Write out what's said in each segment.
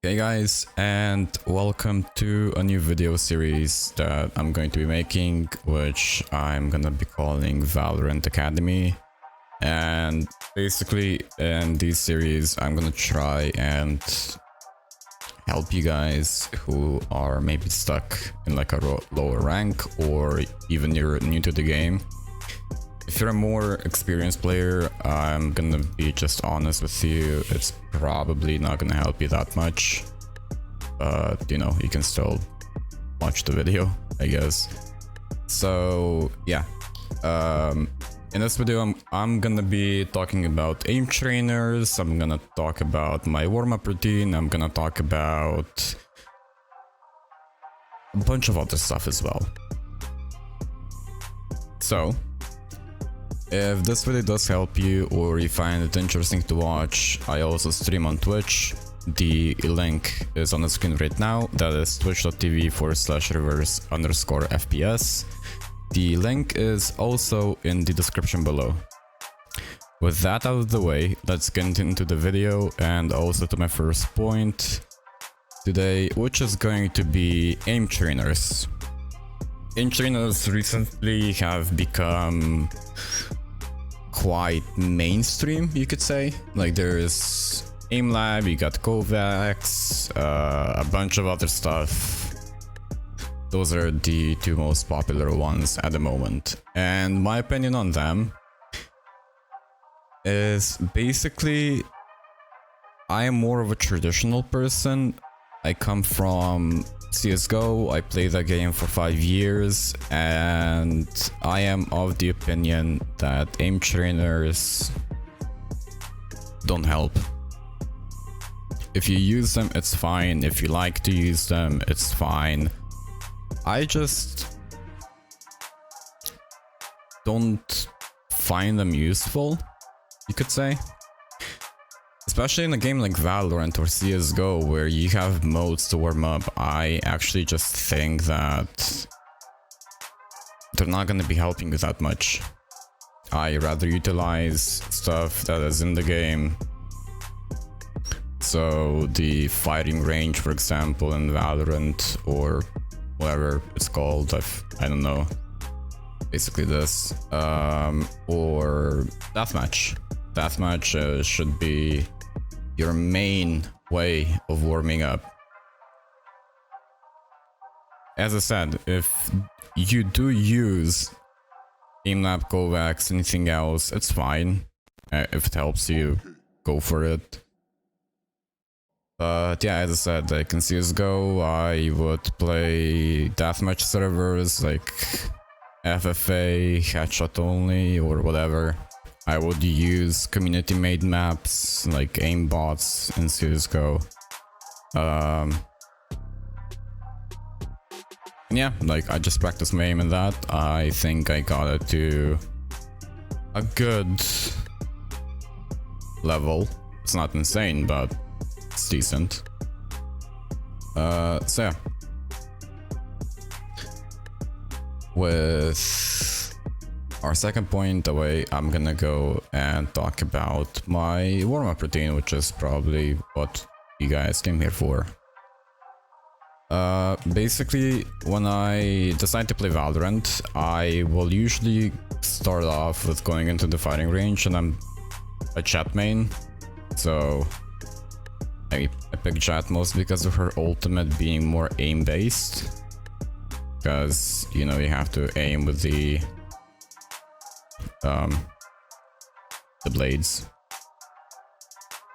Hey guys, and welcome to a new video series that I'm going to be making, which I'm gonna be calling Valorant Academy. And basically in this series I'm gonna try and help you guys who are maybe stuck in like a lower rank, or even you're new to the game. If you're a more experienced player, I'm gonna be just honest with you, it's probably not gonna help you that much. But you know, you can still watch the video, I guess. So yeah, in this video I'm gonna be talking about aim trainers, I'm gonna talk about my warm-up routine, I'm gonna talk about a bunch of other stuff as well. So if this video does help you or you find it interesting to watch, I also stream on Twitch. The link is on the screen right now. That is twitch.tv/reverse_fps. The link is also in the description below. With that out of the way, let's get into the video and also to my first point today, which is going to be aim trainers. Aim trainers recently have become quite mainstream, you could say. Like there's AimLab, you got Kovacs, a bunch of other stuff. Those are the two most popular ones at the moment. And my opinion on them is basically I am more of a traditional person. I come from CSGO, I played that game for 5 years, and I am of the opinion that aim trainers don't help. If you use them, it's fine. If you like to use them, it's fine. I just don't find them useful, you could say. Especially in a game like Valorant or CSGO, where you have modes to warm up, I actually just think that they're not going to be helping you that much. I rather utilize stuff that is in the game. So the fighting range, for example, in Valorant, or whatever it's called, I don't know. Basically this, or deathmatch. Deathmatch should be your main way of warming up. As I said, if you do use AimLab, Kovacs, anything else, it's fine. If it helps you, go for it. But yeah, as I said, like in CSGO, I would play deathmatch servers like FFA, headshot only, or whatever. I would use community-made maps like aimbots in CSGO. Yeah, like I just practice my aim in that. I think I got it to a good level. It's not insane, but it's decent. So yeah. With our second point away, I'm gonna go and talk about my warm-up routine, which is probably what you guys came here for. Basically, when I decide to play Valorant, I will usually start off with going into the fighting range, and I'm a Chat main, so I pick Chat mostly because of her ultimate being more aim-based. Because, you know, you have to aim with the blades,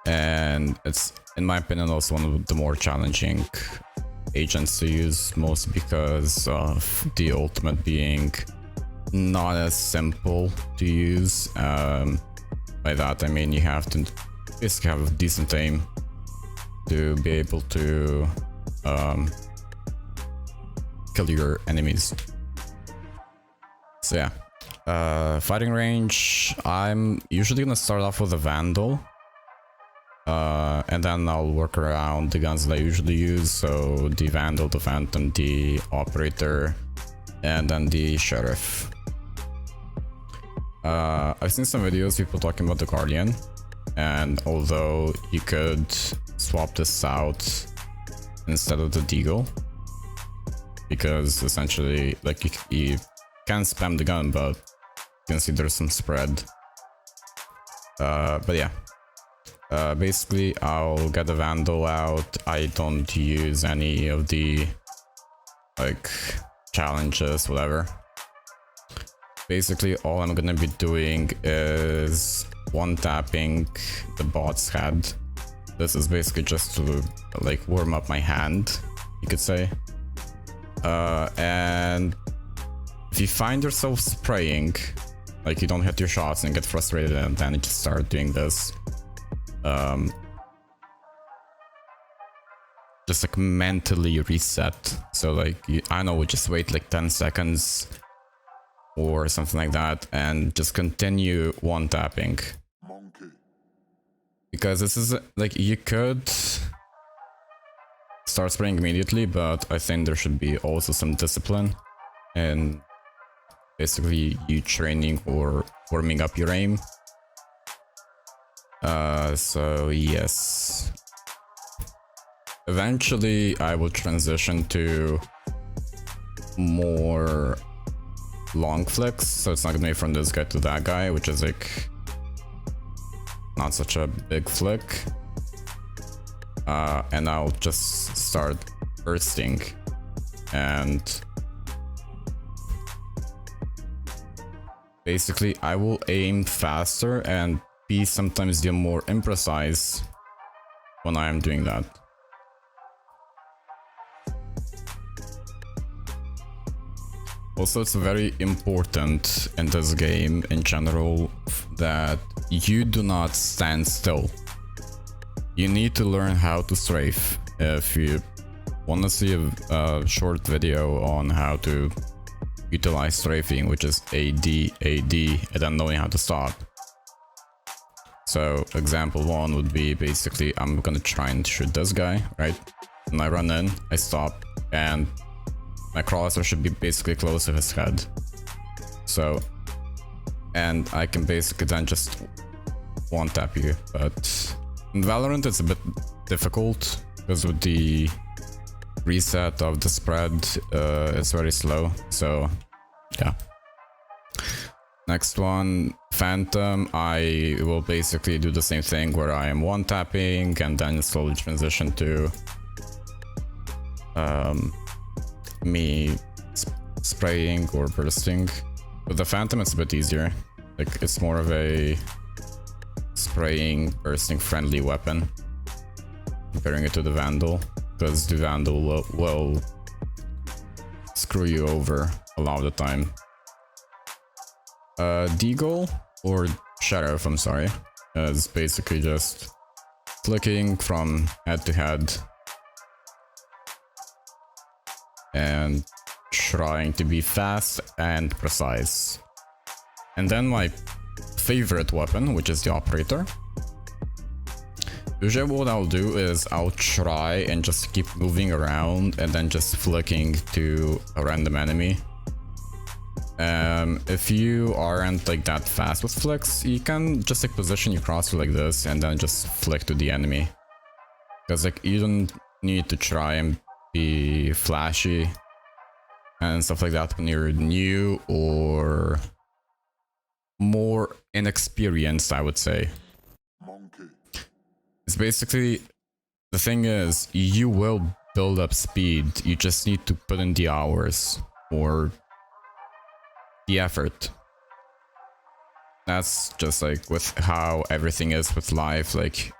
and it's, in my opinion, also one of the more challenging agents to use, mostly because of the ultimate being not as simple to use. By that I mean you have to basically have a decent aim to be able to kill your enemies. So yeah. Fighting range, I'm usually gonna start off with a Vandal, and then I'll work around the guns that I usually use, so the Vandal, the Phantom, the Operator, and then the Sheriff. I've seen some videos, people talking about the Guardian, and although you could swap this out instead of the deagle, because essentially like you can spam the gun, but you can see there's some spread. But yeah, basically I'll get the Vandal out. I don't use any of the like challenges, whatever. Basically all I'm gonna be doing is one tapping the bot's head. This is basically just to like warm up my hand, you could say. And if you find yourself spraying, like you don't hit your shots and get frustrated, and then you just start doing this, just like mentally reset. So like I know, just wait like 10 seconds or something like that, and just continue one tapping. Because this is like, you could start spraying immediately, but I think there should be also some discipline and basically you training or warming up your aim. So yes, eventually I will transition to more long flicks, so it's not gonna be from this guy to that guy, which is like not such a big flick. And I'll just start bursting, and basically I will aim faster and be sometimes more imprecise when I am doing that. Also, it's very important in this game in general that you do not stand still. You need to learn how to strafe. If you want to see a short video on how to utilize strafing, which is AD, and then knowing how to stop. So example 1 would be basically I'm gonna try and shoot this guy, right? And I run in, I stop, and my crosshair should be basically close to his head. So, and I can basically then just one tap you, but in Valorant it's a bit difficult because with the reset of the spread, it's very slow. So yeah. Next one, Phantom. I will basically do the same thing where I am one tapping and then slowly transition to me spraying or bursting. With the Phantom it's a bit easier, like it's more of a spraying bursting friendly weapon comparing it to the Vandal, because the Vandal will screw you over a lot of the time. Deagle or Sheriff, I'm sorry, is basically just flicking from head to head and trying to be fast and precise. And then my favorite weapon, which is the Operator. Usually what I'll do is I'll try and just keep moving around and then just flicking to a random enemy. If you aren't like that fast with flicks, you can just like position your crosshair like this and then just flick to the enemy. Because like you don't need to try and be flashy and stuff like that when you're new or more inexperienced, I would say. It's basically, the thing is, you will build up speed, you just need to put in the hours or the effort. That's just like with how everything is with life, like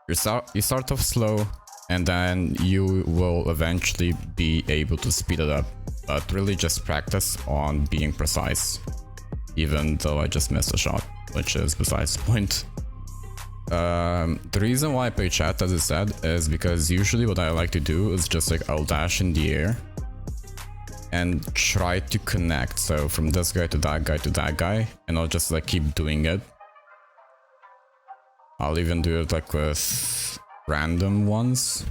you start off slow and then you will eventually be able to speed it up, but really just practice on being precise, even though I just missed a shot, which is besides the point. The reason why I play chat, as I said, is because usually what I like to do is just like I'll dash in the air and try to connect, so from this guy to that guy to that guy, and I'll just like keep doing it. I'll even do it like with random ones.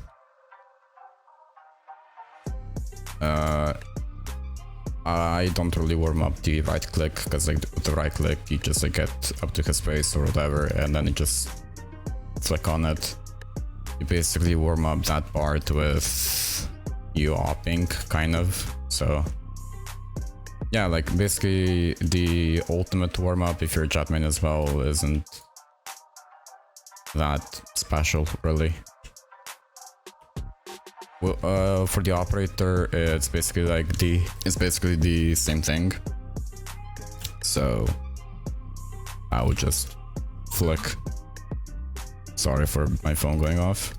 I don't really warm up the right click, because like with the right click you just like get up to his face or whatever and then you just flick on it. you basically warm up that part with you opping, kind of. So yeah, like basically the ultimate warm-up if you're a Jetman as well isn't that special, really. Well, for the operator, it's basically the same thing. So I would just flick. Sorry for my phone going off.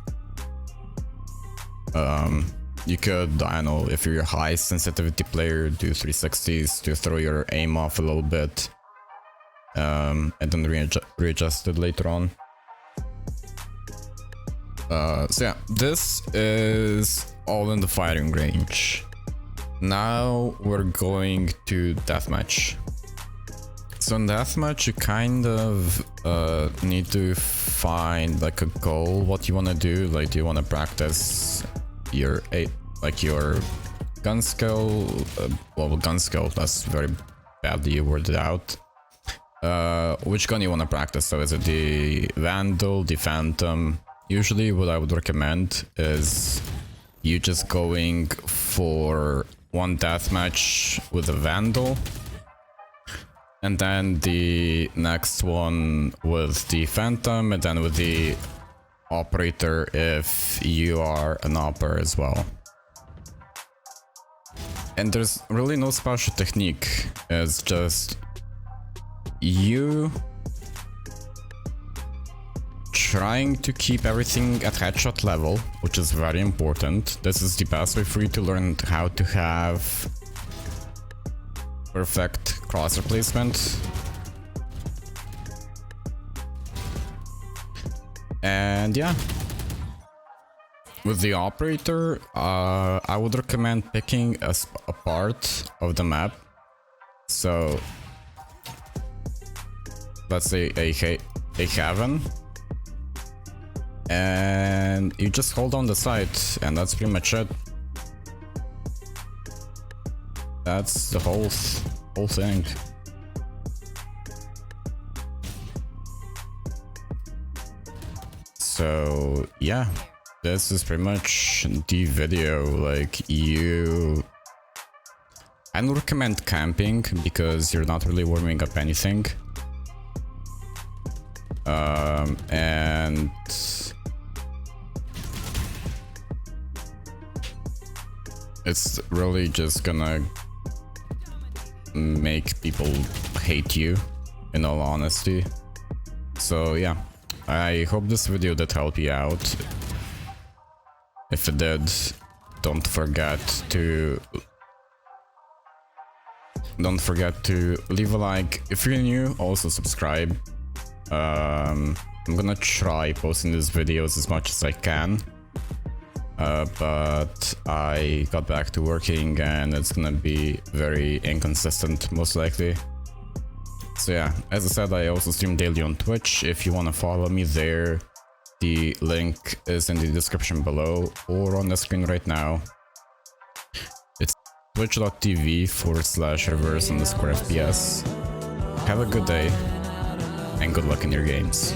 You could, I don't know, if you're a high sensitivity player, do 360s to throw your aim off a little bit, and then readjust it later on. So yeah, this is all in the firing range. Now we're going to deathmatch. So in deathmatch, you kind of need to find like a goal, what you want to do. Like, do you want to practice your gun skill? Well, gun skill, that's very badly worded out. Which gun you want to practice? So is it the Vandal, the Phantom? Usually what I would recommend is you just going for one deathmatch with a Vandal, and then the next one with the Phantom, and then with the Operator if you are an Opper as well. And there's really no special technique, it's just you trying to keep everything at headshot level, which is very important. This is the best way for you to learn how to have perfect crosshair placement. And yeah, with the operator, I would recommend picking a part of the map. So let's say a heaven, and you just hold on the site, and that's pretty much it. That's the whole thing. So yeah, this is pretty much the video. Like, I don't recommend camping because you're not really warming up anything. And it's really just gonna make people hate you, in all honesty. So yeah, I hope this video did help you out. If it did, don't forget to leave a like. If you're new, also subscribe. I'm gonna try posting these videos as much as I can, but I got back to working and it's gonna be very inconsistent, most likely. So yeah, as I said, I also stream daily on Twitch. If you want to follow me there, the link is in the description below or on the screen right now. It's twitch.tv/reverse_FPS. Have a good day and good luck in your games.